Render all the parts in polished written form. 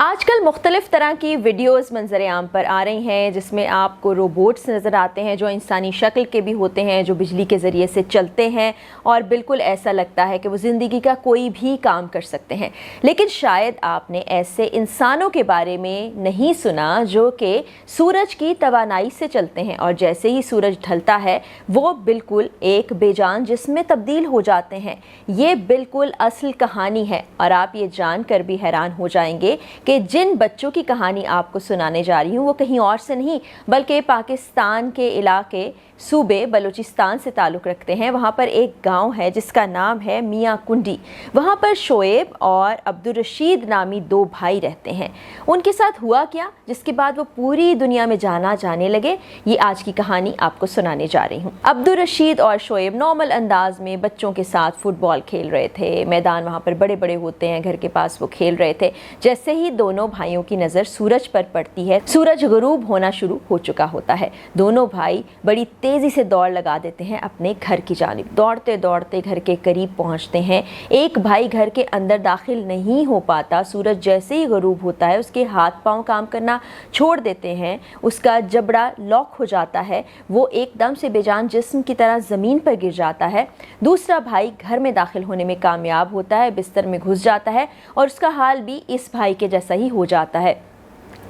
آج کل مختلف طرح کی ویڈیوز منظر عام پر آ رہی ہیں جس میں آپ کو روبوٹس نظر آتے ہیں جو انسانی شکل کے بھی ہوتے ہیں، جو بجلی کے ذریعے سے چلتے ہیں اور بالکل ایسا لگتا ہے کہ وہ زندگی کا کوئی بھی کام کر سکتے ہیں۔ لیکن شاید آپ نے ایسے انسانوں کے بارے میں نہیں سنا جو کہ سورج کی توانائی سے چلتے ہیں اور جیسے ہی سورج ڈھلتا ہے وہ بالکل ایک بے جان جسم میں تبدیل ہو جاتے ہیں۔ یہ بالکل اصل کہانی ہے اور آپ یہ جان کر بھی حیران ہو جائیں گے کہ جن بچوں کی کہانی آپ کو سنانے جا رہی ہوں وہ کہیں اور سے نہیں بلکہ پاکستان کے علاقے صوبے بلوچستان سے تعلق رکھتے ہیں۔ وہاں پر ایک گاؤں ہے جس کا نام ہے میاں کنڈی۔ وہاں پر شعیب اور عبدالرشید نامی دو بھائی رہتے ہیں۔ ان کے ساتھ ہوا کیا جس کے بعد وہ پوری دنیا میں جانا جانے لگے، یہ آج کی کہانی آپ کو سنانے جا رہی ہوں۔ عبدالرشید اور شعیب نارمل انداز میں بچوں کے ساتھ فٹ بال کھیل رہے تھے۔ میدان وہاں پر بڑے بڑے ہوتے ہیں، گھر کے پاس وہ کھیل رہے تھے۔ جیسے ہی دونوں بھائیوں کی نظر سورج پر پڑتی ہے، سورج غروب ہونا شروع ہو چکا ہوتا ہے۔ دونوں بھائی بڑی تیزی سے دوڑ لگا دیتے ہیں اپنے گھر کی جانب۔ دوڑتے دوڑتے گھر کے قریب پہنچتے ہیں۔ ایک بھائی گھر کے اندر داخل نہیں ہو پاتا۔ سورج جیسے ہی غروب ہوتا ہے اس کے ہاتھ پاؤں کام کرنا چھوڑ دیتے ہیں، اس کا جبڑا لاک ہو جاتا ہے، وہ ایک دم سے بے جان جسم کی طرح زمین پر گر جاتا ہے۔ دوسرا بھائی گھر میں داخل ہونے میں کامیاب ہوتا ہے، بستر میں گھس جاتا ہے اور اس کا حال بھی اس بھائی کے جیسا ہی ہو جاتا ہے۔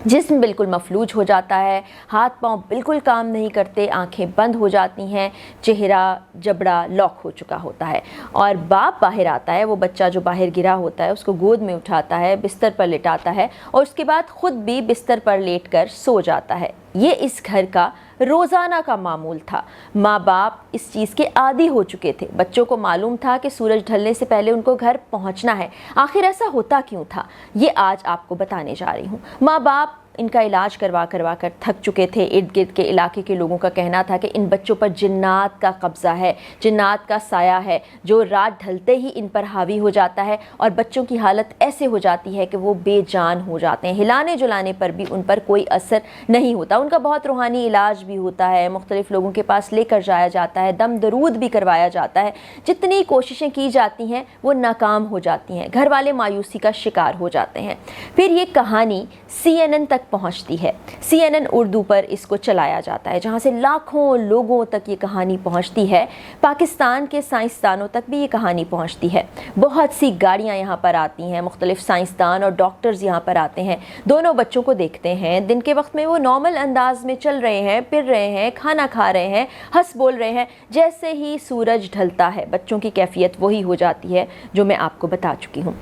جسم بالکل مفلوج ہو جاتا ہے، ہاتھ پاؤں بالکل کام نہیں کرتے، آنکھیں بند ہو جاتی ہیں، چہرہ جبڑا لاک ہو چکا ہوتا ہے اور باپ باہر آتا ہے۔ وہ بچہ جو باہر گرا ہوتا ہے اس کو گود میں اٹھاتا ہے، بستر پر لٹاتا ہے اور اس کے بعد خود بھی بستر پر لیٹ کر سو جاتا ہے۔ یہ اس گھر کا روزانہ کا معمول تھا۔ ماں باپ اس چیز کے عادی ہو چکے تھے۔ بچوں کو معلوم تھا کہ سورج ڈھلنے سے پہلے ان کو گھر پہنچنا ہے۔ آخر ایسا ہوتا کیوں تھا یہ آج آپ کو بتانے جا رہی ہوں۔ ماں باپ ان کا علاج کروا کر تھک چکے تھے۔ ارد گرد کے علاقے کے لوگوں کا کہنا تھا کہ ان بچوں پر جنات کا قبضہ ہے، جنات کا سایہ ہے جو رات ڈھلتے ہی ان پر حاوی ہو جاتا ہے اور بچوں کی حالت ایسے ہو جاتی ہے کہ وہ بے جان ہو جاتے ہیں۔ ہلانے جلانے پر بھی ان پر کوئی اثر نہیں ہوتا۔ ان کا بہت روحانی علاج بھی ہوتا ہے، مختلف لوگوں کے پاس لے کر جایا جاتا ہے، دم درود بھی کروایا جاتا ہے۔ جتنی کوششیں کی جاتی ہیں وہ ناکام ہو جاتی ہیں، گھر والے مایوسی کا شکار ہو جاتے ہیں۔ پھر یہ کہانی CNN تک پہنچتی ہے۔ CNN اردو پر اس کو چلایا جاتا ہے جہاں سے لاکھوں لوگوں تک یہ کہانی پہنچتی ہے۔ پاکستان کے سائنسدانوں تک بھی یہ کہانی پہنچتی ہے۔ بہت سی گاڑیاں یہاں پر آتی ہیں، مختلف سائنسدان اور ڈاکٹرز یہاں پر آتے ہیں، دونوں بچوں کو دیکھتے ہیں۔ دن کے وقت میں وہ نارمل انداز میں چل رہے ہیں، پھر رہے ہیں، کھانا کھا رہے ہیں، ہنس بول رہے ہیں۔ جیسے ہی سورج ڈھلتا ہے بچوں کی کیفیت وہی ہو جاتی ہے جو میں آپ کو بتا چکی ہوں۔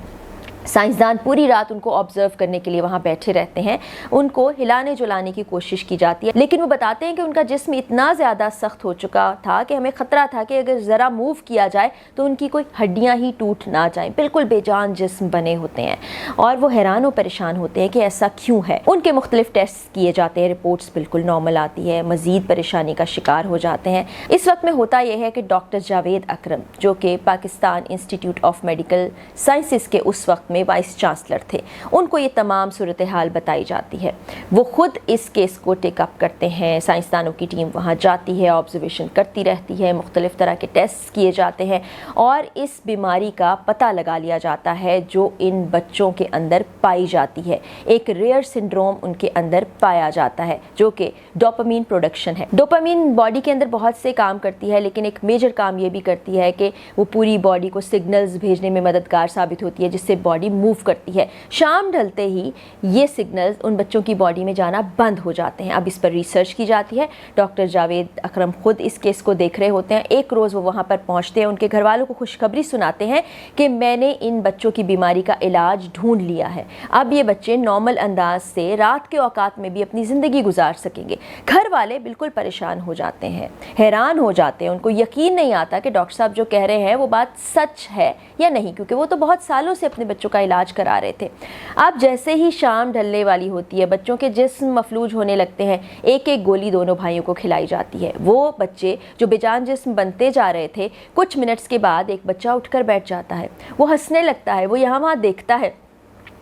سائنسدان پوری رات ان کو آبزرو کرنے کے لیے وہاں بیٹھے رہتے ہیں، ان کو ہلانے جلانے کی کوشش کی جاتی ہے، لیکن وہ بتاتے ہیں کہ ان کا جسم اتنا زیادہ سخت ہو چکا تھا کہ ہمیں خطرہ تھا کہ اگر ذرا موو کیا جائے تو ان کی کوئی ہڈیاں ہی ٹوٹ نہ جائیں۔ بالکل بے جان جسم بنے ہوتے ہیں اور وہ حیران و پریشان ہوتے ہیں کہ ایسا کیوں ہے۔ ان کے مختلف ٹیسٹ کیے جاتے ہیں، رپورٹس بالکل نارمل آتی ہے، مزید پریشانی کا شکار ہو جاتے ہیں۔ اس وقت میں ہوتا یہ ہے کہ ڈاکٹر جاوید اکرم جو کہ Pakistan institute of medical sciences کے اس وقت میں وائس چانسلر تھے، ان کو یہ تمام صورتحال بتائی جاتی ہے۔ وہ خود اس کیس کو ٹیک اپ کرتے ہیں، سائنسدانوں کی ٹیم وہاں جاتی ہے، آبزرویشن کرتی رہتی ہے، مختلف طرح کے ٹیسٹ کیے جاتے ہیں اور اس بیماری کا پتہ لگا لیا جاتا ہے جو ان بچوں کے اندر پائی جاتی ہے۔ ایک ریئر سنڈروم ان کے اندر پایا جاتا ہے جو کہ ڈوپامین پروڈکشن ہے۔ ڈوپامین باڈی کے اندر بہت سے کام کرتی ہے لیکن ایک میجر کام یہ بھی کرتی ہے کہ وہ پوری باڈی کو سگنلز بھیجنے میں مددگار ثابت ہوتی ہے جس سے باڈی موو کرتی ہے۔ شام ڈھلتے ہی یہ سگنلز ان بچوں کی باڈی میں جانا بند ہو جاتے ہیں۔ اب اس پر ریسرچ کی جاتی ہے۔ ڈاکٹر جاوید اکرم خود اس کیس کو دیکھ رہے ہوتے ہیں۔ ایک روز وہ وہاں پر پہنچتے ہیں، ان کے گھر والوں کو خوشخبری سناتے ہیں کہ میں نے ان بچوں کی بیماری کا علاج ڈھونڈ لیا ہے، اب یہ بچے نارمل انداز سے رات کے اوقات میں بھی اپنی زندگی گزار سکیں گے۔ گھر والے بالکل پریشان ہو جاتے ہیں، حیران ہو جاتے ہیں، ان کو یقین نہیں آتا کہ ڈاکٹر صاحب جو کہہ رہے ہیں وہ بات سچ ہے یا نہیں، کیونکہ وہ تو بہت سالوں سے اپنے بچوں کا علاج کرا رہے تھے۔ اب جیسے ہی شام ڈھلنے والی ہوتی ہے بچوں کے جسم مفلوج ہونے لگتے ہیں، ایک ایک گولی دونوں بھائیوں کو کھلائی جاتی ہے۔ وہ بچے جو بے جان جسم بنتے جا رہے تھے، کچھ منٹس کے بعد ایک بچہ اٹھ کر بیٹھ جاتا ہے، وہ ہنسنے لگتا ہے، وہ یہاں وہاں دیکھتا ہے،